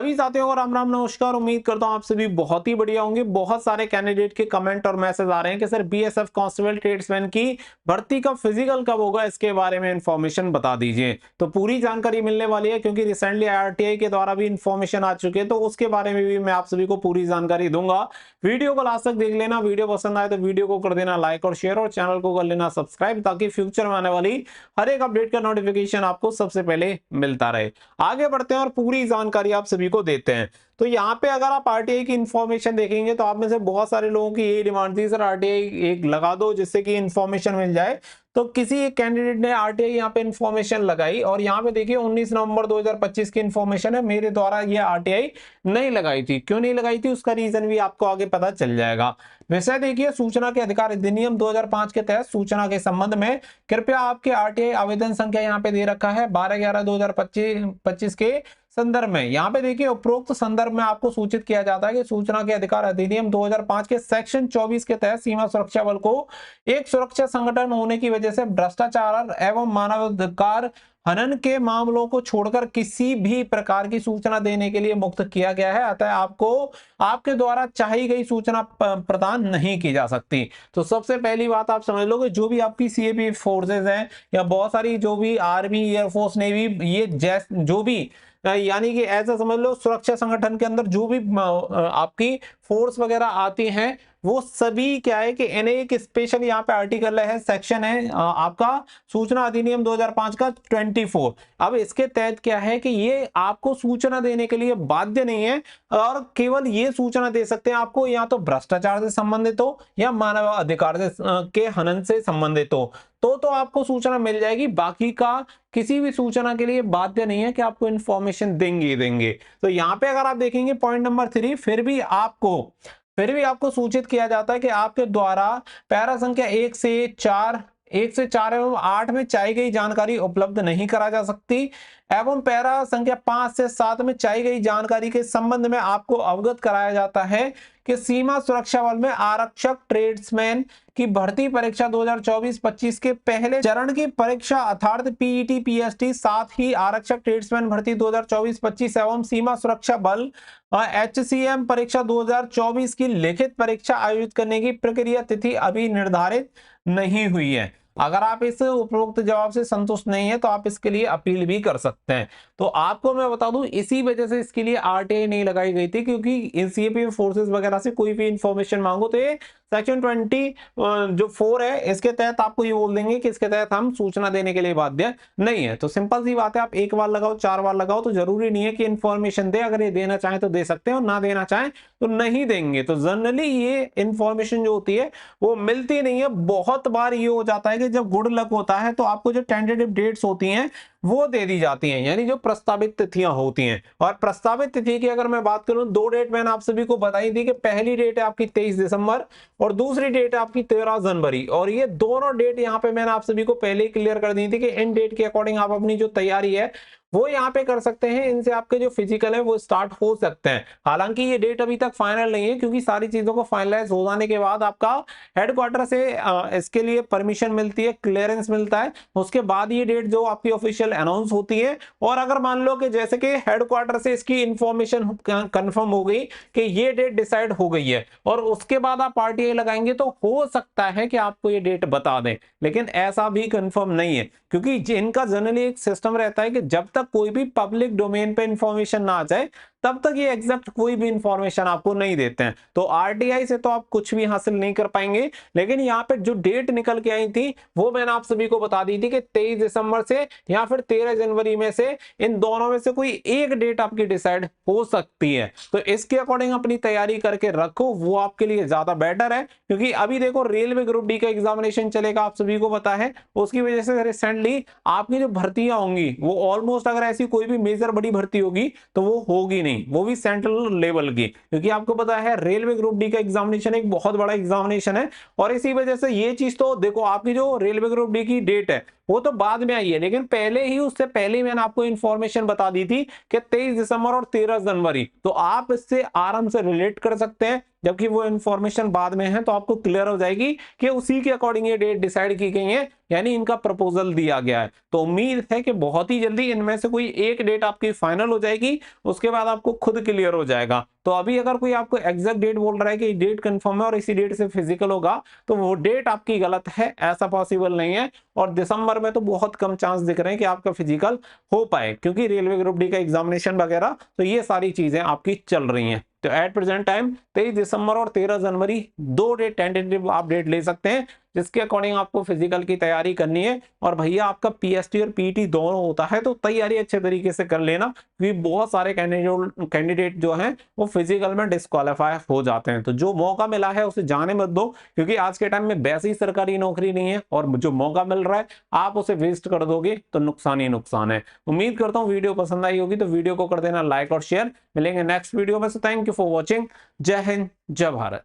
सभी साथियों को राम राम नमस्कार। उम्मीद करता हूं आप सभी बहुत ही बढ़िया होंगे। बहुत सारे कैंडिडेट के कमेंट और मैसेज आ रहे हैं कि सर बीएसएफ कांस्टेबल ट्रेड्समैन की भर्ती का फिजिकल कब होगा, इसके बारे में इंफॉर्मेशन बता दीजिए। तो पूरी जानकारी मिलने वाली है क्योंकि रिसेंटली आईआरटीआई के द्वारा भी इंफॉर्मेशन आ चुकी है, तो उसके बारे में भी मैं आप सभी को पूरी जानकारी दूंगा। वीडियो को लास्ट तक देख लेना। वीडियो पसंद आए तो वीडियो को कर देना लाइक और शेयर, और चैनल को कर लेना सब्सक्राइब, ताकि फ्यूचर में आने वाली हर एक अपडेट का नोटिफिकेशन आपको सबसे पहले मिलता रहे। आगे बढ़ते हैं और पूरी जानकारी आप सभी को देते हैं। तो यहाँ पे अगर आप आरटीआई की इंफॉर्मेशन देखेंगे तो आप में से बहुत सारे लोगों की यही डिमांड थी, सर आरटीआई एक लगा दो जिससे कि इंफॉर्मेशन मिल जाए। तो किसी एक कैंडिडेट ने आरटीआई यहाँ पे इंफॉर्मेशन लगाई, और यहाँ पे देखिए 19 नवंबर 2025 की इंफॉर्मेशन है। मेरे द्वारा ये आरटीआई नहीं लगाई थी। क्यों नहीं लगाई थी उसका रीजन भी आपको आगे पता चल जाएगा। वैसे देखिए, सूचना के अधिकार अधिनियम 2005 के तहत सूचना के संबंध में कृपया आपके आरटीआई आवेदन संख्या यहाँ पे दे रखा है 12/11/2025 के संदर्भ में। यहाँ पे देखिए, उपरोक्त संदर्भ में आपको सूचित किया जाता है कि सूचना के अधिकार अधिनियम 2005 के सेक्शन 24 के तहत सीमा सुरक्षा बल को एक सुरक्षा संगठन होने की वजह से भ्रष्टाचार एवं मानवाधिकार हनन के मामलों को छोड़कर किसी भी प्रकार की सूचना देने के लिए मुक्त किया गया है। अतः आपको आपके द्वारा चाही गई सूचना प्रदान नहीं की जा सकती। तो सबसे पहली बात आप समझ लो कि जो भी आपकी सीएपी फोर्सेज हैं या बहुत सारी जो भी आर्मी, एयरफोर्स, नेवी, ये जो भी यानी कि ऐसा समझ लो सुरक्षा संगठन के अंदर जो भी आपकी फोर्स वगैरह आती हैं, वो सभी क्या है कि एनए एक स्पेशल यहाँ पे आर्टिकल है, सेक्शन है आपका सूचना अधिनियम 2005 का 24। अब इसके तहत क्या है कि ये आपको सूचना देने के लिए बाध्य नहीं है, और केवल ये सूचना दे सकते हैं आपको या तो भ्रष्टाचार से संबंधित हो या मानव अधिकार से के हनन से संबंधित हो, तो आपको सूचना मिल जाएगी। बाकी का किसी भी सूचना के लिए बाध्य नहीं है कि आपको इंफॉर्मेशन देंगे। तो यहाँ पे अगर आप देखेंगे पॉइंट नंबर 3, फिर भी आपको सूचित किया जाता है कि आपके द्वारा पैरा संख्या 1 से 4 एवं 8 में चाही गई जानकारी उपलब्ध नहीं करा जा सकती, एवं पैरा संख्या 5 से 7 में चाही गई जानकारी के संबंध में आपको अवगत कराया जाता है कि सीमा सुरक्षा बल में आरक्षक ट्रेड्समैन की भर्ती परीक्षा 2024-25 के पहले चरण की परीक्षा अर्थात पीईटी पीएसटी, साथ ही आरक्षक ट्रेड्समैन भर्ती 2024-25 एवं सीमा सुरक्षा बल एचसीएम परीक्षा 2024 की लिखित परीक्षा आयोजित करने की प्रक्रिया तिथि अभी निर्धारित नहीं हुई है। अगर आप इस उपरोक्त जवाब से संतुष्ट नहीं है तो आप इसके लिए अपील भी कर सकते हैं। तो आपको मैं बता दूं, इसी वजह से इसके लिए आरटीआई नहीं लगाई गई थी, क्योंकि सीएपी फोर्सेस वगैरह से कोई भी इंफॉर्मेशन मांगो तो ये सेक्शन 20 जो 4 है, इसके तहत आपको ये बोल देंगे कि इसके तहत हम सूचना देने के लिए बाध्य नहीं है। तो सिंपल सी बात है, आप एक बार लगाओ 4 बार लगाओ तो जरूरी नहीं है कि इंफॉर्मेशन दे। अगर ये देना चाहे तो दे सकते हैं और ना देना चाहे तो नहीं देंगे। तो जनरली ये इंफॉर्मेशन जो होती है वो मिलती नहीं है। बहुत बार ये हो जाता है कि जब गुड लक होता है तो आपको जो टेंटेटिव डेट्स होती हैं वो दे दी जाती हैं, यानी जो प्रस्तावित तिथियां होती हैं। और प्रस्तावित तिथि की अगर मैं बात करूं, 2 डेट मैंने आप सभी को बताई थी कि पहली डेट है आपकी 23 दिसंबर और दूसरी डेट है आपकी 13 जनवरी। और ये दोनों डेट यहाँ पे मैंने आप सभी को पहले ही क्लियर कर दी थी कि इन डेट के अकॉर्डिंग आप अपनी जो तैयारी है वो यहाँ पे कर सकते हैं। इनसे आपके जो फिजिकल है वो स्टार्ट हो सकते हैं। हालांकि ये डेट अभी तक फाइनल नहीं है, क्योंकि सारी चीजों को फाइनलाइज हो जाने के बाद आपका हेडक्वार्टर से इसके लिए परमिशन मिलती है, क्लियरेंस मिलता है। उसके बाद ये डेट जो आपकी ऑफिशियल अनाउंस होती है। और अगर मान लो कि जैसे कि हेडक्वार्टर से इसकी इंफॉर्मेशन कंफर्म हो गई कि ये डेट डिसाइड हो गई है और उसके बाद आप आरटीआई लगाएंगे, तो हो सकता है कि आपको ये डेट बता दें, लेकिन ऐसा भी कंफर्म नहीं है। क्योंकि इनका जनरली एक सिस्टम रहता है कि जब तक कोई भी पब्लिक डोमेन पे इंफॉर्मेशन ना आ जाए तब तक ये एग्जैक्ट कोई भी इंफॉर्मेशन आपको नहीं देते हैं। तो आरटीआई से तो आप कुछ भी हासिल नहीं कर पाएंगे। लेकिन यहाँ पे जो डेट निकल के आई थी वो मैंने आप सभी को बता दी थी कि 23 दिसंबर से या फिर 13 जनवरी में से इन दोनों में से कोई एक डेट आपकी डिसाइड हो सकती है। तो इसके अकॉर्डिंग अपनी तैयारी करके रखो, वो आपके लिए ज्यादा बेटर है। क्योंकि अभी देखो, रेलवे ग्रुप डी का एग्जामिनेशन चलेगा, आप सभी को पता है। उसकी वजह से रिसेंटली आपकी जो भर्तियां होंगी वो ऑलमोस्ट, अगर ऐसी कोई भी मेजर बड़ी भर्ती होगी तो वो होगी नहीं, वो भी सेंट्रल लेवल की। क्योंकि आपको पता है रेलवे ग्रुप डी का एग्जामिनेशन एक बहुत बड़ा एग्जामिनेशन है। और इसी वजह से ये चीज तो देखो, आपकी जो रेलवे ग्रुप डी की डेट है वो तो बाद में आई है, लेकिन पहले ही, उससे पहले ही मैंने आपको इंफॉर्मेशन बता दी थी कि 23 दिसंबर और 13 जनवरी। तो आप इससे आराम से रिलेट कर सकते हैं जबकि वो इन्फॉर्मेशन बाद में है, तो आपको क्लियर हो जाएगी कि उसी के अकॉर्डिंग ये डेट डिसाइड की गई है, यानी इनका प्रपोजल दिया गया है। तो उम्मीद है कि बहुत ही जल्दी इनमें से कोई एक डेट आपकी फाइनल हो जाएगी, उसके बाद आपको खुद क्लियर हो जाएगा। तो अभी अगर कोई आपको एग्जैक्ट डेट बोल रहा है कि डेट कंफर्म है और इसी डेट से फिजिकल होगा, तो वो डेट आपकी गलत है, ऐसा पॉसिबल नहीं है। और दिसंबर में तो बहुत कम चांस दिख रहे हैं कि आपका फिजिकल हो पाए, क्योंकि रेलवे ग्रुप डी का एग्जामिनेशन वगैरह, तो ये सारी चीजें आपकी चल रही हैं। तो एट प्रेजेंट टाइम 23 दिसंबर और 13 जनवरी दो डेट टेंटेटिव आप डेट ले सकते हैं, जिसके अकॉर्डिंग आपको फिजिकल की तैयारी करनी है। और भैया आपका पीएसटी और पीटी दोनों होता है, तो तैयारी अच्छे तरीके से कर लेना, क्योंकि बहुत सारे कैंडिडेट जो हैं वो फिजिकल में डिस्क्वालीफाई हो जाते हैं। तो जो मौका मिला है उसे जाने मत दो, क्योंकि आज के टाइम में वैसे ही सरकारी नौकरी नहीं है, और जो मौका मिल रहा है आप उसे वेस्ट कर दोगे तो नुकसान ही नुकसान है। उम्मीद करता हूँ वीडियो पसंद आई होगी, तो वीडियो को कर देना लाइक और शेयर। मिलेंगे नेक्स्ट वीडियो में, so thank you for watching. जय हिंद, जय भारत।